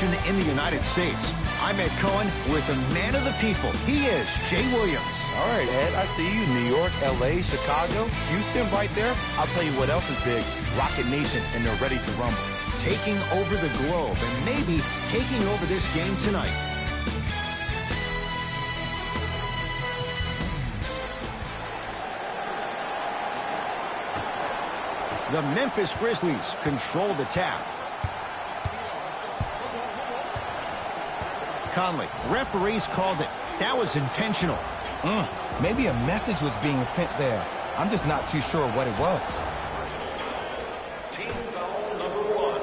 nation in the United States. I'm Ed Cohen with the man of the people. He is Jay Williams. All right, Ed, I see you. New York, L.A., Chicago, Houston right there. I'll tell you what else is big. Rocket Nation, and they're ready to rumble. Taking over the globe and maybe taking over this game tonight. The Memphis Grizzlies control the tap. Conley, referees called it. That was intentional. Maybe a message was being sent there. I'm just not too sure what it was. Team foul number 1.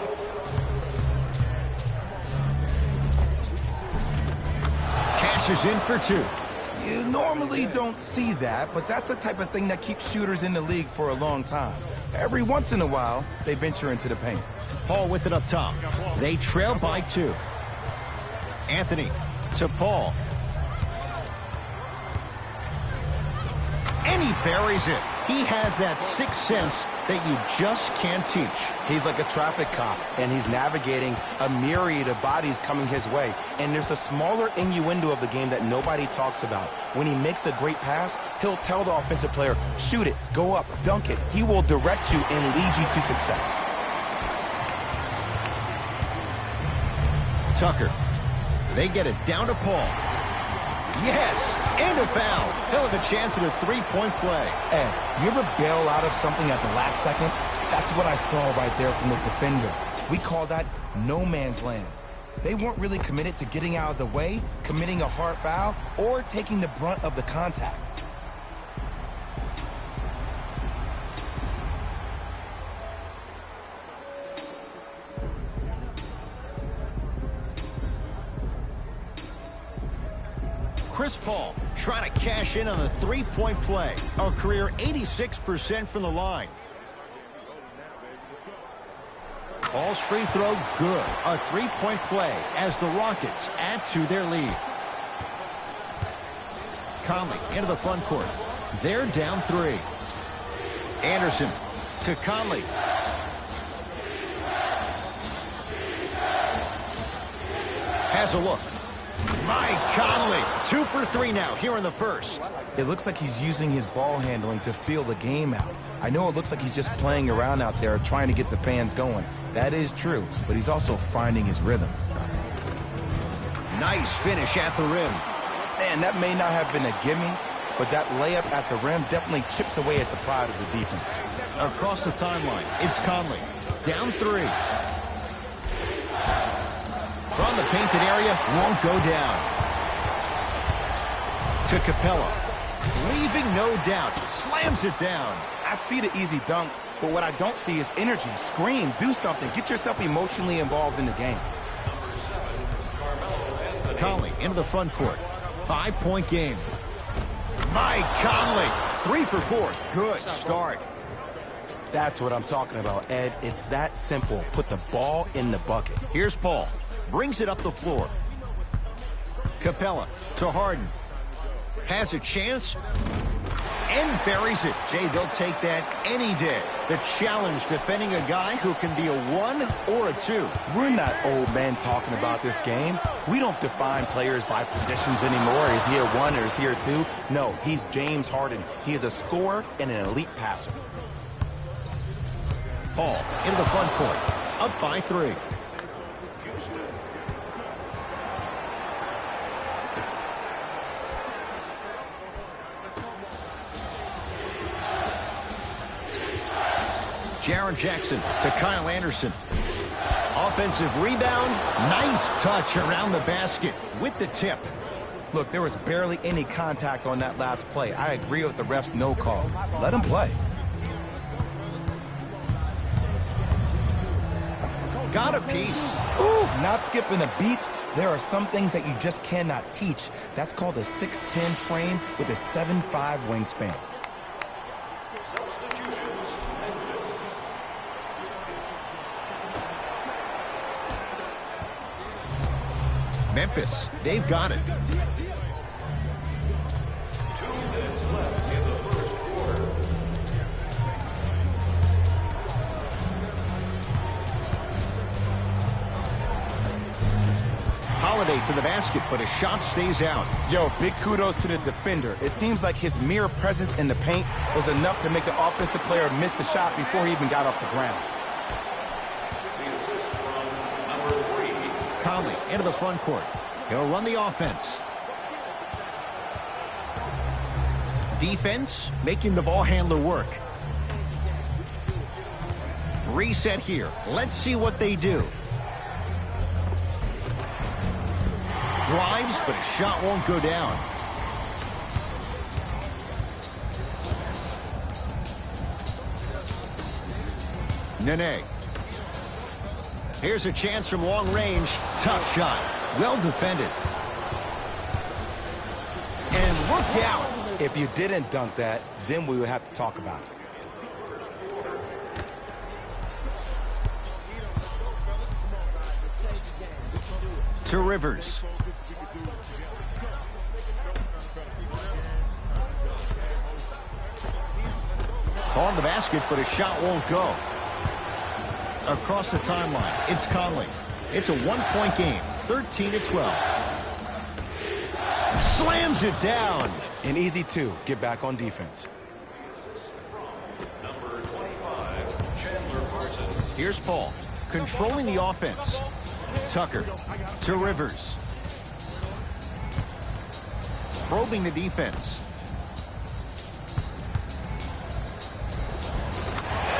Cashes in for 2. You normally don't see that, but that's the type of thing that keeps shooters in the league for a long time. Every once in a while, they venture into the paint. Paul with it up top. They trail by 2. Anthony to Paul. And he buries it. He has that sixth sense that you just can't teach. He's like a traffic cop, and he's navigating a myriad of bodies coming his way. And there's a smaller innuendo of the game that nobody talks about. When he makes a great pass, he'll tell the offensive player, shoot it, go up, dunk it. He will direct you and lead you to success. Tucker. They get it down to Paul. Yes, and a foul. He'll have a chance at a three-point play. Ed, you ever bail out of something at the last second? That's what I saw right there from the defender. We call that no man's land. They weren't really committed to getting out of the way, committing a hard foul, or taking the brunt of the contact. Chris Paul trying to cash in on a three-point play. A career 86% from the line. Paul's free throw good. A three-point play as the Rockets add to their lead. Conley into the front court. They're down 3. Anderson to Conley. Has a look. Mike Conley, 2 for 3 now here in the first. It looks like he's using his ball handling to feel the game out. I know it looks like he's just playing around out there trying to get the fans going. That is true, but he's also finding his rhythm. Nice finish at the rim. Man, that may not have been a gimme, but that layup at the rim definitely chips away at the pride of the defense. Across the timeline, it's Conley. Down 3. From the painted area, won't go down. To Capella. Leaving no doubt. Slams it down. I see the easy dunk, but what I don't see is energy. Scream, do something. Get yourself emotionally involved in the game. Conley into the front court. 5-point game. Mike Conley. 3 for 4. Good start. That's what I'm talking about, Ed. It's that simple. Put the ball in the bucket. Here's Paul. Brings it up the floor. Capella to Harden. Has a chance and buries it. Jay, they'll take that any day. The challenge defending a guy who can be a 1 or a 2. We're not old men talking about this game. We don't define players by positions anymore. Is he a 1 or is he a 2? No, he's James Harden. He is a scorer and an elite passer. Paul into the front court. Up by 3. Jaren Jackson to Kyle Anderson. Offensive rebound. Nice touch around the basket with the tip. Look, there was barely any contact on that last play. I agree with the ref's no call. Let him play. Got a piece. Ooh, not skipping a beat. There are some things that you just cannot teach. That's called a 6'10 frame with a 7'5 wingspan. Substitutions, Memphis. Memphis, they've got it. 2 minutes left in the first quarter. Holiday to the basket, but his shot stays out. Yo, big kudos to the defender. It seems like his mere presence in the paint was enough to make the offensive player miss the shot before he even got off the ground. The assist from number 3. Conley into the front court. He'll run the offense. Defense making the ball handler work. Reset here. Let's see what they do. Drives, but his shot won't go down. Nene. Here's a chance from long range. Tough shot. Well defended. And look out. If you didn't dunk that, then we would have to talk about it. To Rivers. On the basket, but his shot won't go. Across the timeline, it's Conley. It's a one-point game, 13-12. Slams it down. An easy 2. Get back on defense. Number 25, Chandler Parsons. Here's Paul, controlling the offense. Tucker to Rivers. Probing the defense.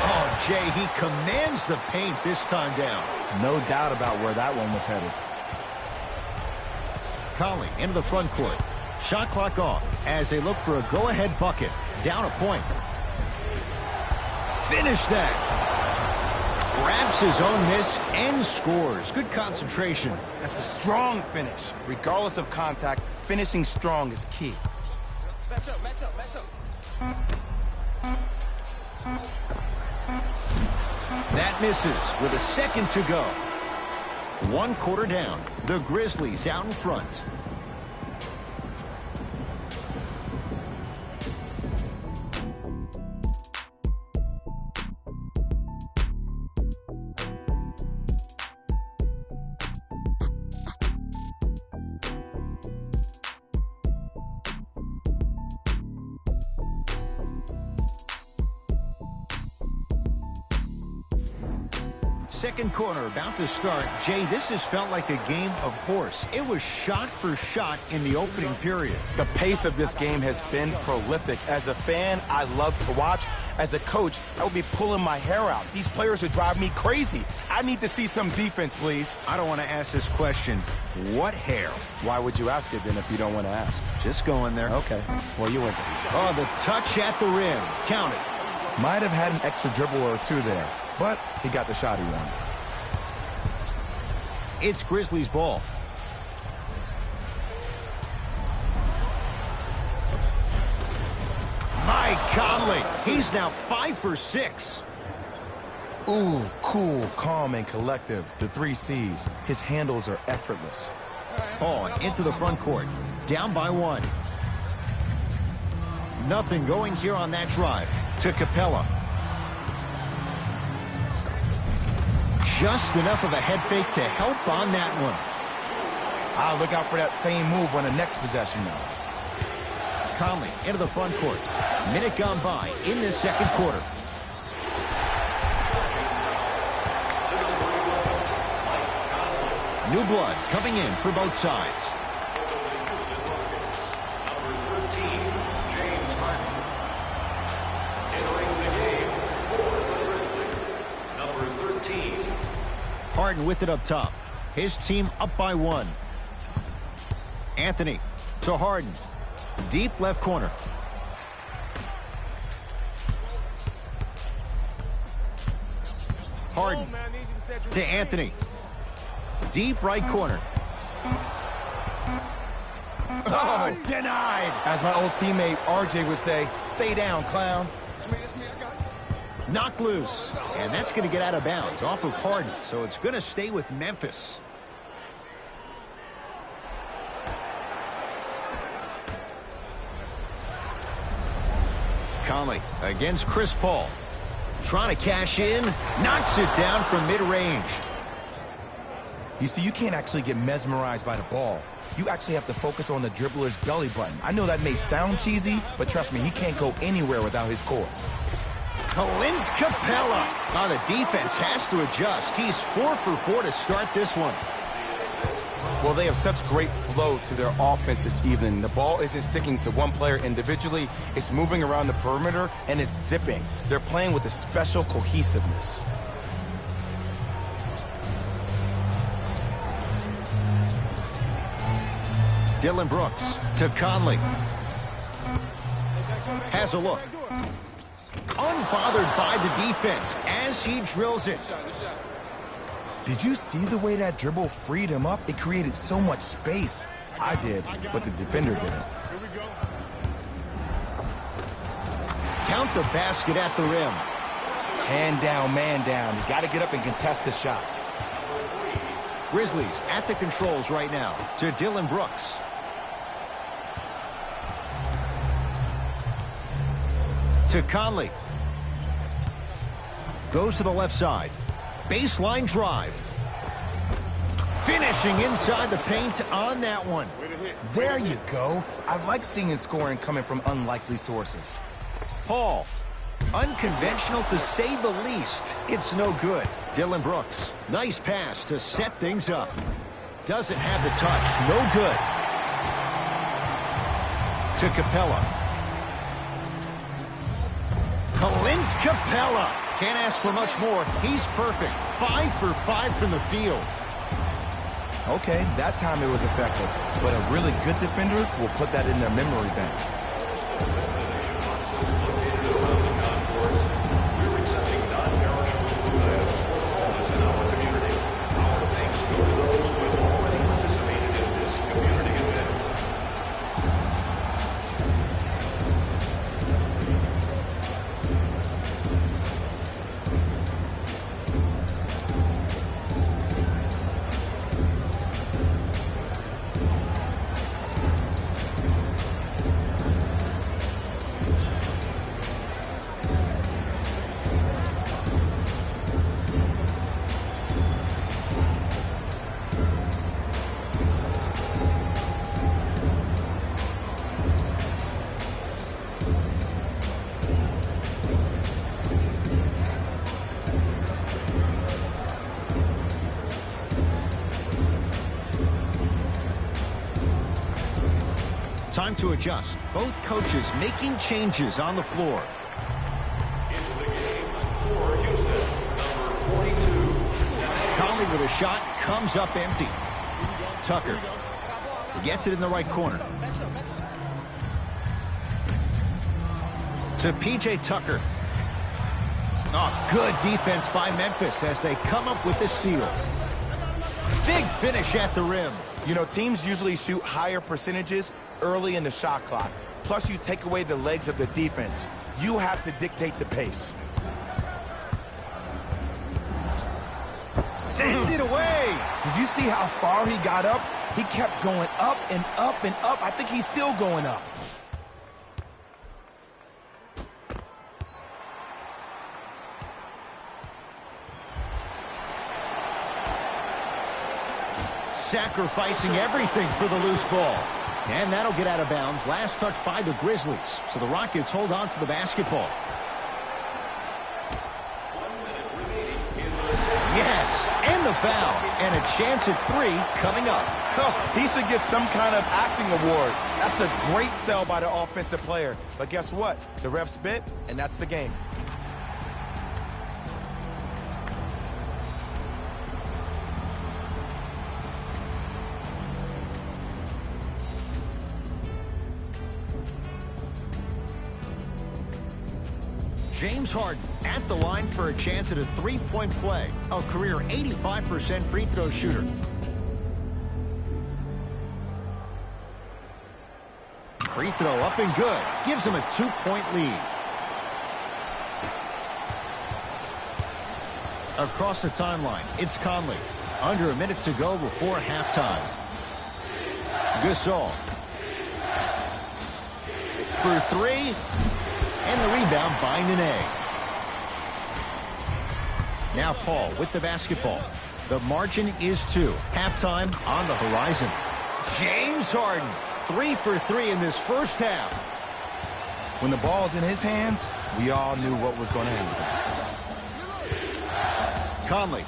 Oh, Jay, he commands the paint this time down. No doubt about where that one was headed. Conley into the front court. Shot clock off as they look for a go-ahead bucket. Down a point. Finish that. Grabs his own miss and scores. Good concentration. That's a strong finish. Regardless of contact, finishing strong is key. Match up, match up, match up. That misses with a second to go. 1 quarter down. The Grizzlies out in front. Second quarter about to start. Jay, this has felt like a game of horse. It was shot for shot in the opening period. The pace of this game has been prolific. As a fan, I love to watch. As a coach, I would be pulling my hair out. These players would drive me crazy. I need to see some defense, please. I don't want to ask this question. What hair? Why would you ask it then if you don't want to ask? Just going there. Okay. Well, you went there. Oh, the touch at the rim. Count it. Might have had an extra dribble or 2 there, but he got the shot he wanted. It's Grizzlies ball. Mike Conley. He's now 5 for 6. Ooh, cool, calm, and collective. The 3 C's. His handles are effortless. Paul into the front court. Down by 1. Nothing going here on that drive. To Capella. Just enough of a head fake to help on that one. I'll look out for that same move on the next possession now. Conley into the front court. Minute gone by in this second quarter. New blood coming in for both sides. Number 13, James Harden. Entering the game for the Grizzlies. Number 13. Harden with it up top. His team up by 1. Anthony to Harden. Deep left corner. Harden to Anthony. Deep right corner. Oh, denied. As my old teammate RJ would say, stay down, clown. Knocked loose. And that's going to get out of bounds off of Harden. So it's going to stay with Memphis. Conley against Chris Paul. Trying to cash in. Knocks it down from mid-range. You see, you can't actually get mesmerized by the ball. You actually have to focus on the dribbler's belly button. I know that may sound cheesy, but trust me, he can't go anywhere without his core. Clint Capella. Oh, the defense has to adjust. He's 4 for 4 to start this one. Well, they have such great flow to their offense this evening. The ball isn't sticking to one player individually. It's moving around the perimeter, and it's zipping. They're playing with a special cohesiveness. Dylan Brooks to Conley. Has a look. Unbothered by the defense as he drills it. Did you see the way that dribble freed him up? It created so much space. I did, but the defender didn't. Count the basket at the rim. Hand down, man down. You got to get up and contest the shot. Grizzlies at the controls right now to Dylan Brooks. To Conley. Goes to the left side. Baseline drive. Finishing inside the paint on that one. There you go. I like seeing his scoring coming from unlikely sources. Paul. Unconventional to say the least. It's no good. Dylan Brooks. Nice pass to set things up. Doesn't have the touch. No good. To Capella. Clint Capella. Can't ask for much more. He's perfect. 5 for 5 from the field. Okay, that time it was effective. But a really good defender will put that in their memory bank. We're accepting non-perishable food items for homeless in our community. Our thanks go to those who have already participated in this community event. Time to adjust. Both coaches making changes on the floor. Into the game for Houston, number 42. Conley with a shot, comes up empty. Tucker. He gets it in the right corner. To P.J. Tucker. Oh, good defense by Memphis as they come up with the steal. Big finish at the rim. You know, teams usually shoot higher percentages early in the shot clock. Plus, you take away the legs of the defense. You have to dictate the pace. Send it away. Did you see how far he got up? He kept going up and up and up. I think he's still going up. Sacrificing everything for the loose ball. And that'll get out of bounds. Last touch by the Grizzlies. So the Rockets hold on to the basketball. Yes, and the foul. And a chance at 3 coming up. Oh, he should get some kind of acting award. That's a great sell by the offensive player. But guess what? The refs bit, and that's the game. James Harden at the line for a chance at a three-point play. A career 85% free throw shooter. Free throw up and good. Gives him a 2-point lead. Across the timeline, it's Conley. Under a minute to go before halftime. Gasol. For 3. And the rebound by Nene. Now Paul with the basketball. The margin is 2. Halftime on the horizon. James Harden, 3 for 3 in this first half. When the ball's in his hands, we all knew what was going to happen. Conley.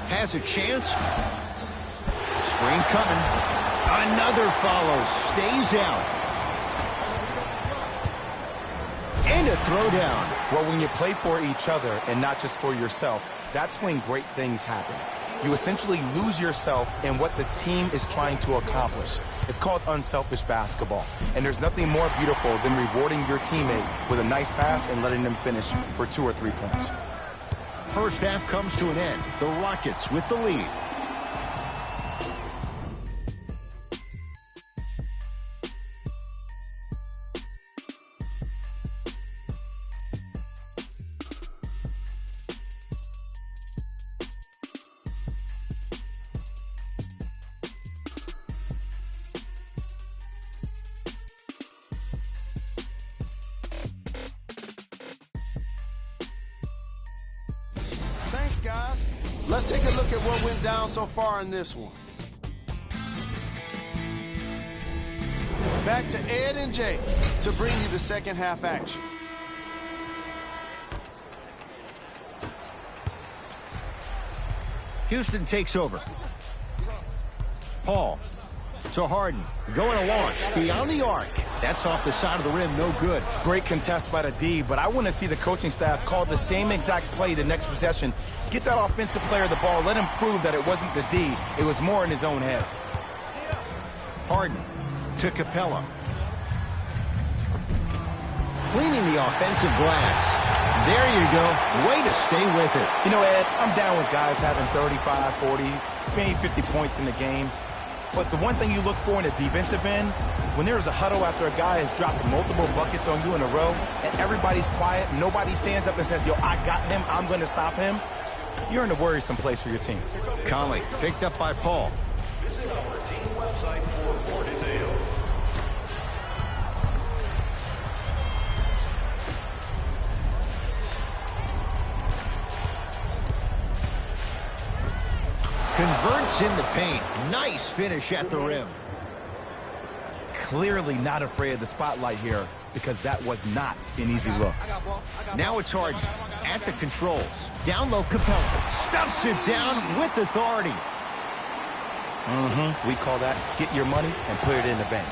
Has a chance. Screen coming. Another follow. Stays out. And a throwdown. Well, when you play for each other and not just for yourself, that's when great things happen. You essentially lose yourself in what the team is trying to accomplish. It's called unselfish basketball. And there's nothing more beautiful than rewarding your teammate with a nice pass and letting them finish for 2 or 3 points. First half comes to an end. The Rockets with the lead. Thanks, guys. Let's take a look at what went down so far in this one. Back to Ed and Jay to bring you the second half action. Houston takes over. Paul to Harden. Going to launch beyond the arc. That's off the side of the rim. No good. Great contest by the D, but I want to see the coaching staff call the same exact play the next possession. Get that offensive player the ball. Let him prove that it wasn't the D. It was more in his own head. Harden to Capella. Cleaning the offensive glass. There you go. Way to stay with it. You know, Ed, I'm down with guys having 35, 40, maybe 50 points in the game. But the one thing you look for in a defensive end, when there is a huddle after a guy has dropped multiple buckets on you in a row, and everybody's quiet, nobody stands up and says, yo, I got him, I'm going to stop him, you're in a worrisome place for your team. Conley picked up by Paul. Visit our team website for more details. Converts in the paint. Nice finish at the rim. Clearly not afraid of the spotlight here because that was not an easy look. Now it's Harden at the controls. Down low, Capella stuffs it down with authority. We call that get your money and put it in the bank.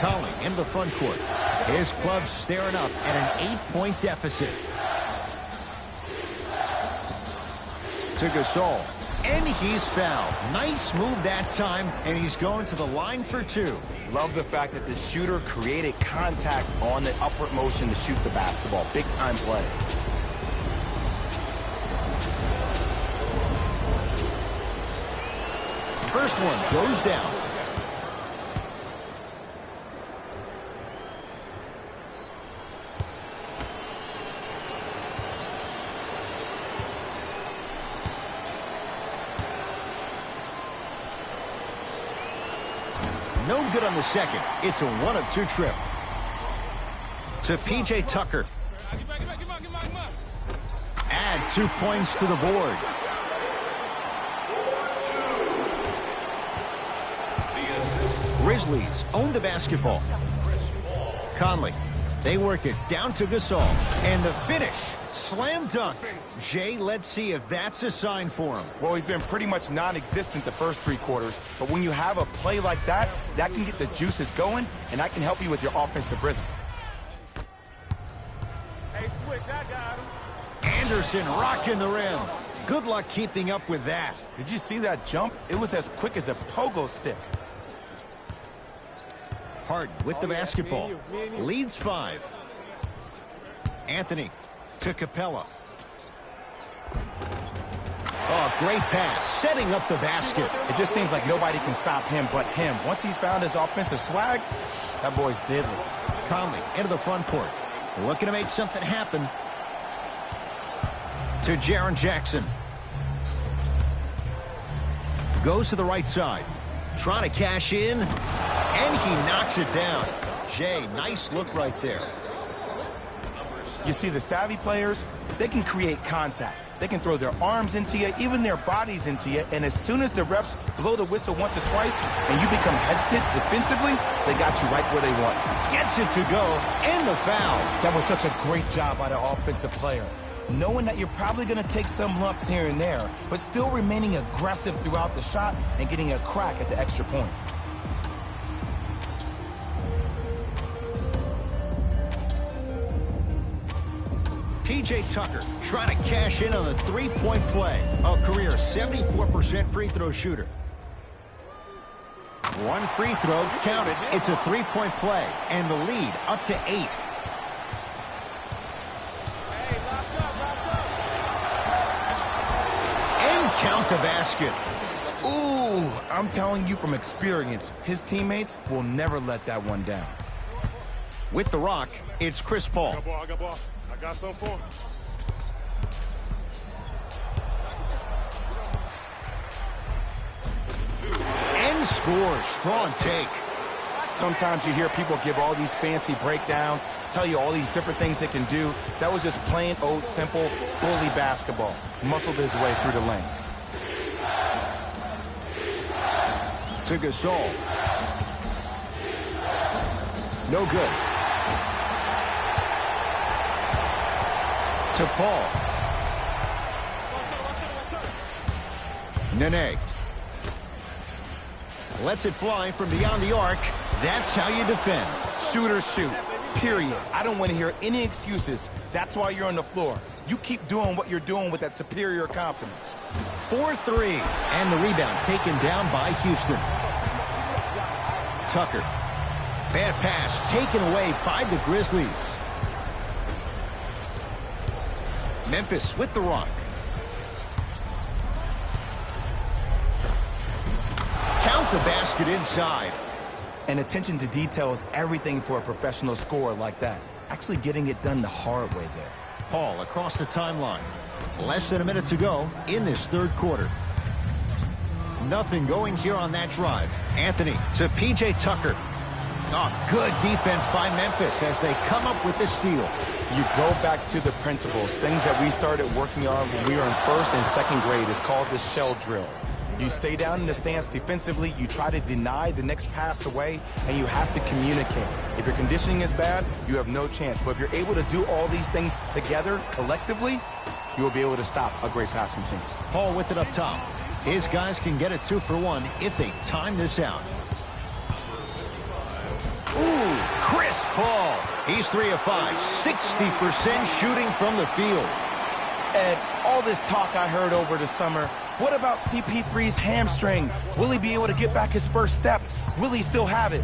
Conley in the front court. His club staring up at an 8-point deficit. To Gasol. And he's fouled. Nice move that time, and he's going to the line for 2. Love the fact that the shooter created contact on the upward motion to shoot the basketball. Big time play. First one goes down. No good on the second. It's a 1-of-2 trip. To P.J. Tucker. Add 2 points to the board. Grizzlies own the basketball. Conley. They work it down to Gasol. And the finish. Slam dunk. Jay, let's see if that's a sign for him. Well, he's been pretty much non-existent the first 3 quarters, but when you have a play like that, that can get the juices going, and that can help you with your offensive rhythm. Hey, switch, I got him. Anderson rocking the rim. Good luck keeping up with that. Did you see that jump? It was as quick as a pogo stick. Harden with the basketball. Leads 5. Anthony to Capella. Oh, great pass. Setting up the basket. It just seems like nobody can stop him but him. Once he's found his offensive swag, that boy's deadly. Conley into the front court. Looking to make something happen. To Jaren Jackson. Goes to the right side. Trying to cash in. And he knocks it down. Jay, nice look right there. You see, the savvy players, they can create contact. They can throw their arms into you, even their bodies into you, and as soon as the refs blow the whistle once or twice and you become hesitant defensively, they got you right where they want. Gets it to go, and the foul. That was such a great job by the offensive player. Knowing that you're probably going to take some lumps here and there, but still remaining aggressive throughout the shot and getting a crack at the extra point. P.J. Tucker trying to cash in on the three-point play. A career 74% free throw shooter. One free throw counted. It's a three-point play, and the lead up to 8. And count the basket. Ooh, I'm telling you from experience, his teammates will never let that one down. With the rock, it's Chris Paul. I got ball. I got some for him. And scores. Strong take. Sometimes you hear people give all these fancy breakdowns, tell you all these different things they can do. That was just plain old simple bully basketball. Muscled his way through the lane. To Gasol. No good. To Paul. Nene. Lets it fly from beyond the arc. That's how you defend. Shooters shoot. Period. I don't want to hear any excuses. That's why you're on the floor. You keep doing what you're doing with that superior confidence. 4-3. And the rebound taken down by Houston. Tucker. Bad pass taken away by the Grizzlies. Memphis with the rock. Count the basket inside. And attention to detail is everything for a professional scorer like that. Actually getting it done the hard way there. Paul across the timeline. Less than a minute to go in this third quarter. Nothing going here on that drive. Anthony to P.J. Tucker. Oh, good defense by Memphis as they come up with the steal. You go back to the principles, things that we started working on when we were in first and second grade. It's called the shell drill. You stay down in the stance defensively, you try to deny the next pass away, and you have to communicate. If your conditioning is bad, you have no chance. But if you're able to do all these things together, collectively, you will be able to stop a great passing team. Paul with it up top. His guys can get a 2 for 1 if they time this out. Ooh, Chris Paul. He's 3 of 5, 60% shooting from the field. Ed, all this talk I heard over the summer, what about CP3's hamstring? Will he be able to get back his first step? Will he still have it?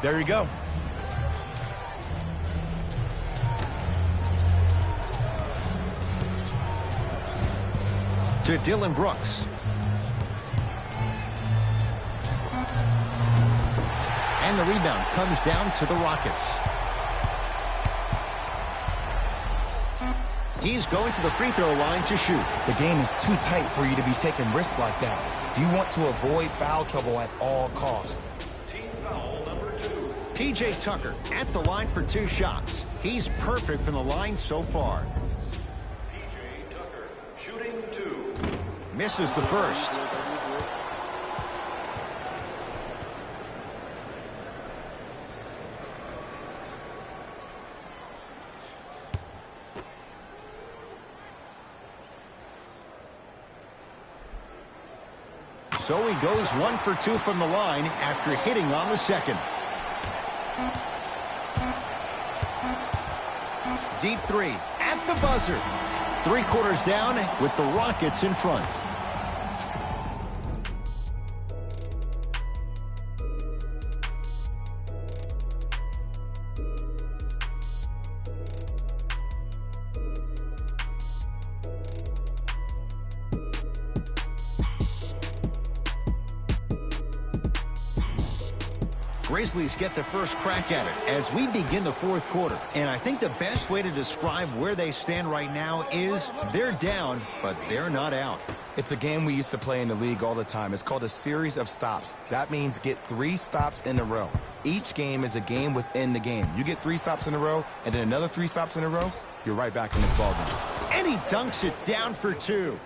There you go. To Dylan Brooks. And the rebound comes down to the Rockets. He's going to the free throw line to shoot. The game is too tight for you to be taking risks like that. You want to avoid foul trouble at all costs. Team foul number 2. P.J. Tucker at the line for 2 shots. He's perfect from the line so far. P.J. Tucker shooting 2. Misses the first. So he goes 1 for 2 from the line after hitting on the second. Deep 3 at the buzzer. 3 quarters down with the Rockets in front. Grizzlies get the first crack at it as we begin the fourth quarter. And I think the best way to describe where they stand right now is they're down, but they're not out. It's a game we used to play in the league all the time. It's called a series of stops. That means get 3 stops in a row. Each game is a game within the game. You get 3 stops in a row, and then another 3 stops in a row, you're right back in this ballgame. And he dunks it down for 2.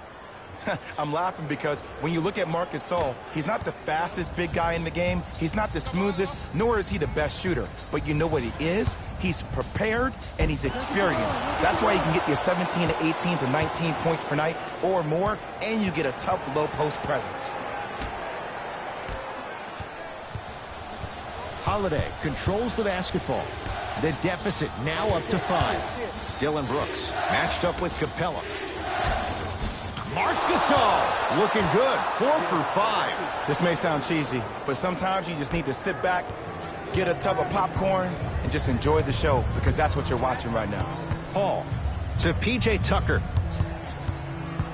I'm laughing because when you look at Marcus Gasol, he's not the fastest big guy in the game. He's not the smoothest, nor is he the best shooter. But you know what he is? He's prepared and he's experienced. That's why you can get you 17 to 18 to 19 points per night or more, and you get a tough low post presence. Holiday controls the basketball. The deficit now up to 5. Dillon Brooks matched up with Capella. Marc Gasol looking good, 4 for 5. This may sound cheesy, but sometimes you just need to sit back, get a tub of popcorn, and just enjoy the show, because that's what you're watching right now. Paul to P.J. Tucker.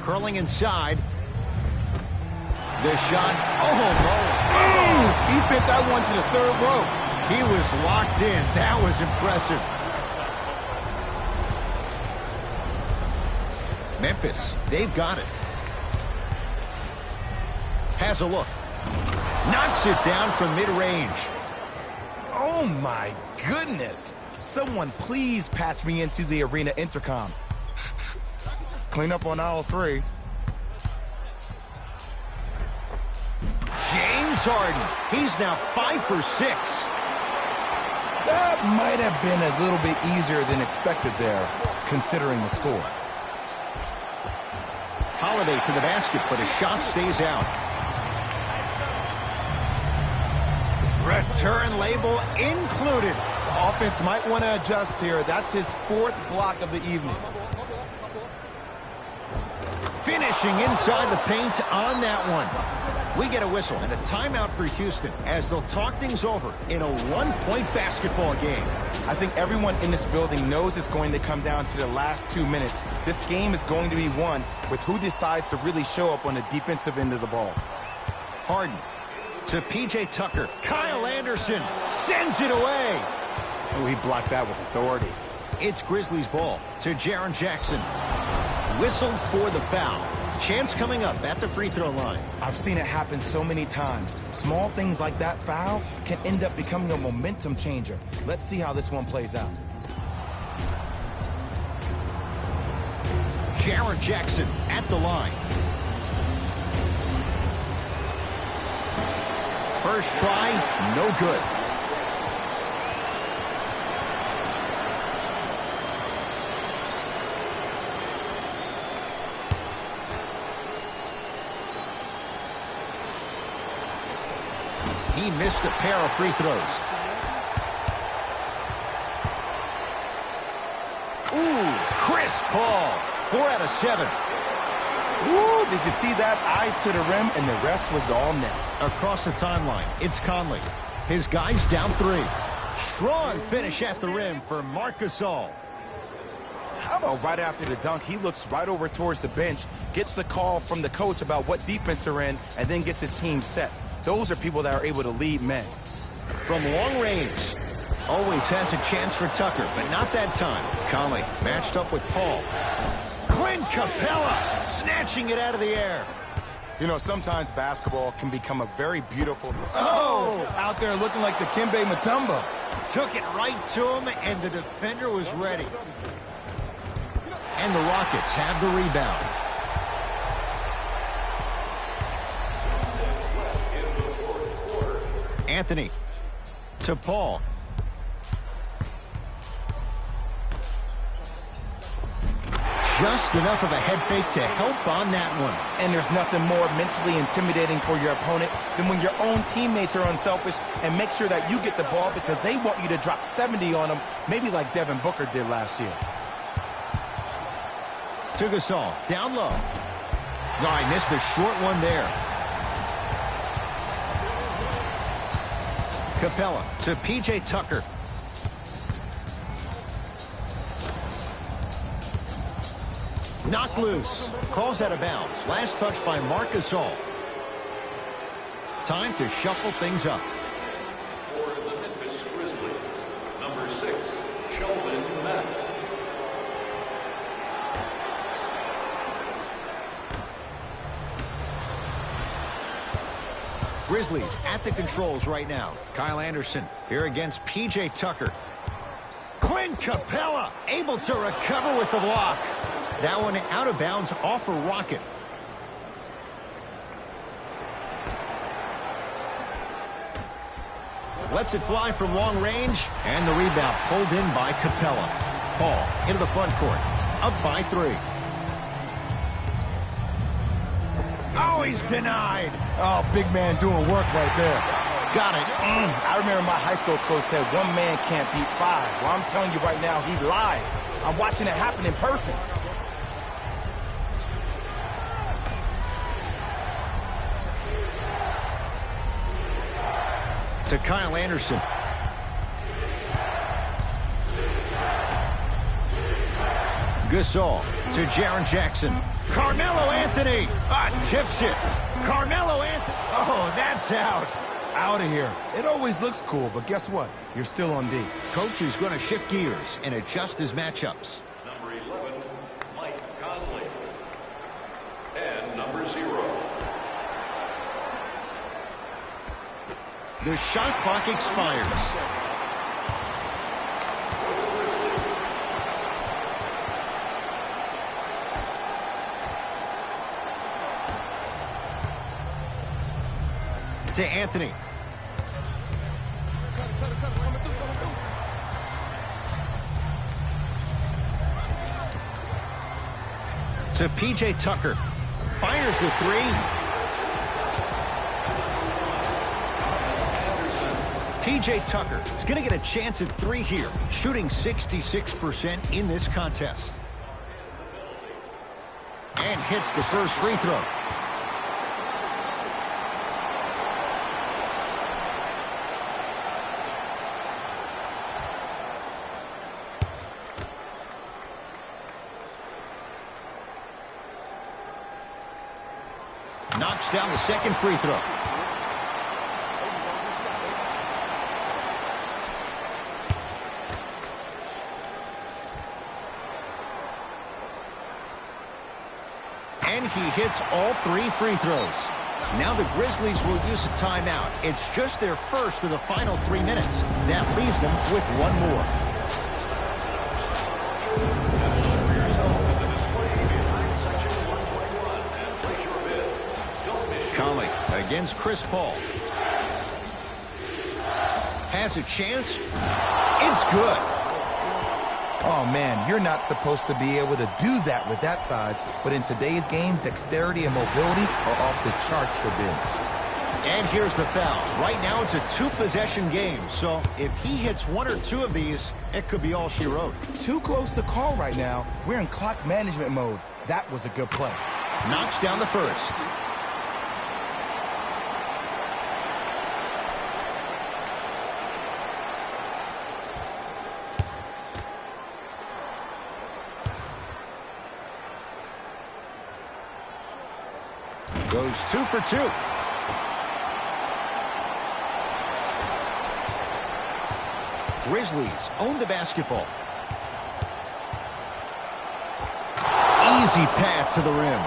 Curling inside. The shot. Oh, He sent that one to the 3rd row. he was locked in. That was impressive. Memphis, they've got it. Has a look. Knocks it down from mid-range. Oh, my goodness. Someone please patch me into the arena intercom. Clean up on aisle 3. James Harden. He's now 5 for 6. That might have been a little bit easier than expected there, considering the score. Holiday to the basket, but his shot stays out. Return label included. The offense might want to adjust here. That's his 4th block of the evening. Finishing inside the paint on that one. We get a whistle and a timeout for Houston as they'll talk things over in a 1-point basketball game. I think everyone in this building knows it's going to come down to the last 2 minutes. This game is going to be won with who decides to really show up on the defensive end of the ball. Harden to P.J. Tucker. Kyle Anderson sends it away. Oh, he blocked that with authority. It's Grizzlies ball to Jaren Jackson. Whistled for the foul. Chance coming up at the free throw line. I've seen it happen so many times. Small things like that foul can end up becoming a momentum changer. Let's see how this one plays out. Jaren Jackson at the line. First try, no good. He missed a pair of free throws. Ooh, Chris Paul, 4 out of 7. Ooh, did you see that? Eyes to the rim, and the rest was all net. Across the timeline, it's Conley. His guys down 3. Strong finish at the rim for Marc Gasol. How about right after the dunk, he looks right over towards the bench, gets a call from the coach about what defense they're in, and then gets his team set. Those are people that are able to lead men. From long range, always has a chance for Tucker, but not that time. Conley matched up with Paul. Clint Capella snatching it out of the air. You know, sometimes basketball can become a very beautiful... Oh! Out there looking like the Kimbe Mutombo. Took it right to him, and the defender was ready. And the Rockets have the rebound. Anthony to Paul. Just enough of a head fake to help on that one. And there's nothing more mentally intimidating for your opponent than when your own teammates are unselfish and make sure that you get the ball because they want you to drop 70 on them, maybe like Devin Booker did last year. To Gasol, down low. No, I missed a short one there. Capella to P.J. Tucker. Knocked loose. Calls out of bounds. Last touch by Marc Gasol. Time to shuffle things up. Grizzlies at the controls right now. Kyle Anderson here against P.J. Tucker. Clint Capella able to recover with the block. That one out of bounds off a rocket. Lets it fly from long range, and the rebound pulled in by Capella. Paul into the front court, up by 3. Oh, he's denied. Oh, big man doing work right there. Got it. I remember my high school coach said 1 man can't beat 5. Well, I'm telling you right now, he lied. I'm watching it happen in person. To Kyle Anderson. Gasol to Jaren Jackson. Carmelo Anthony tips it. Carmelo Anthony. Oh, that's out. Out of here. It always looks cool, but guess what? You're still on D. Coach is going to shift gears and adjust his matchups. Number 11, Mike Conley. And number 0. The shot clock expires. To Anthony. To P.J. Tucker. Fires the 3. P.J. Tucker is going to get a chance at 3 here, shooting 66% in this contest. And hits the first free throw. Knocks down the second free throw. And he hits all 3 free throws. Now the Grizzlies will use a timeout. It's just their first of the final 3 minutes. That leaves them with 1 more. Conley against Chris Paul. Has a chance. It's good. Oh, man, you're not supposed to be able to do that with that size, but in today's game, dexterity and mobility are off the charts for bigs. And here's the foul. Right now, it's a 2-possession game, so if he hits 1 or 2 of these, it could be all she wrote. Too close to call right now. We're in clock management mode. That was a good play. Knocks down the first. Goes 2 for 2. Grizzlies own the basketball. Easy path to the rim.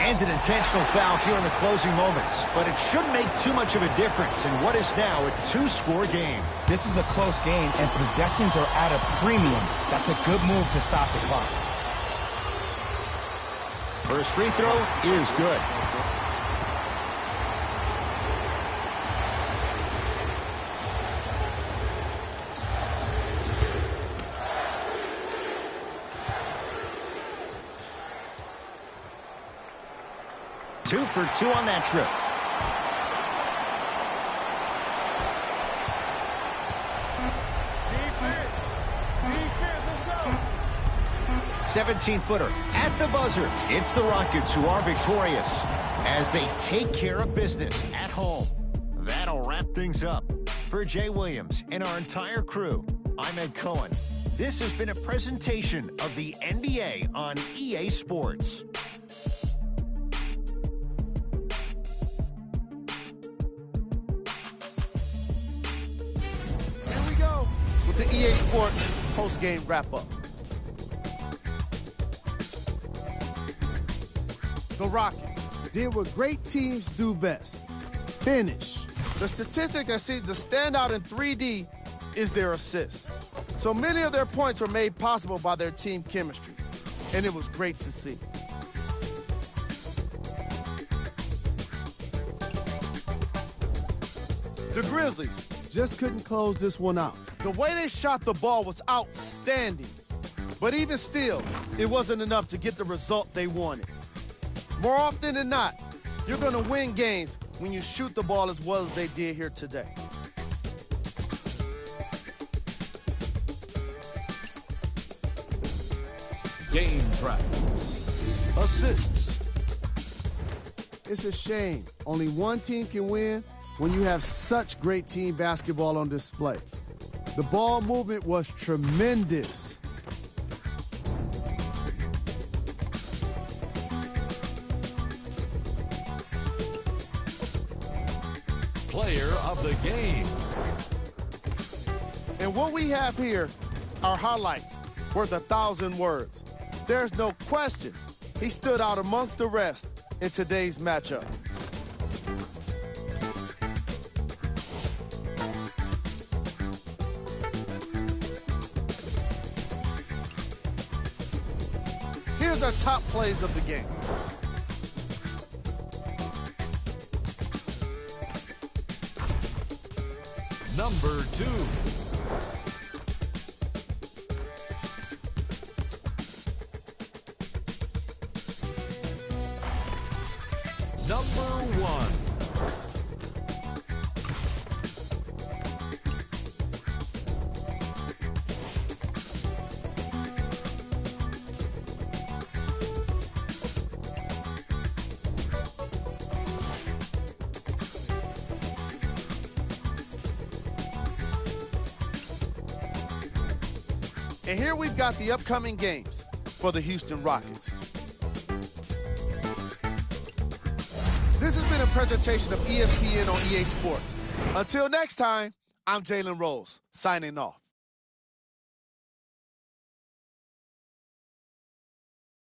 And an intentional foul here in the closing moments. But it shouldn't make too much of a difference in what is now a 2-score game. This is a close game, and possessions are at a premium. That's a good move to stop the clock. First free throw is good. Two for 2 on that trip. Defense, let's go. 17-footer at the buzzer. It's the Rockets who are victorious as they take care of business at home. That'll wrap things up. For Jay Williams and our entire crew, I'm Ed Cohen. This has been a presentation of the NBA on EA Sports. Here we go with the EA Sports post-game wrap-up. The Rockets did what great teams do best: finish. The statistic that seemed to stand out in 3D is their assists. So many of their points were made possible by their team chemistry, and it was great to see. The Grizzlies just couldn't close this one out. The way they shot the ball was outstanding. But even still, it wasn't enough to get the result they wanted. More often than not, you're going to win games when you shoot the ball as well as they did here today. Game track. Assists. It's a shame only one team can win when you have such great team basketball on display. The ball movement was tremendous. Player of the game. And what we have here are highlights worth 1,000 words. There's no question he stood out amongst the rest in today's matchup. Here's our top plays of the game. Number 2. Number 1. And here we've got the upcoming games for the Houston Rockets. This has been a presentation of ESPN on EA Sports. Until next time, I'm Jalen Rose, signing off.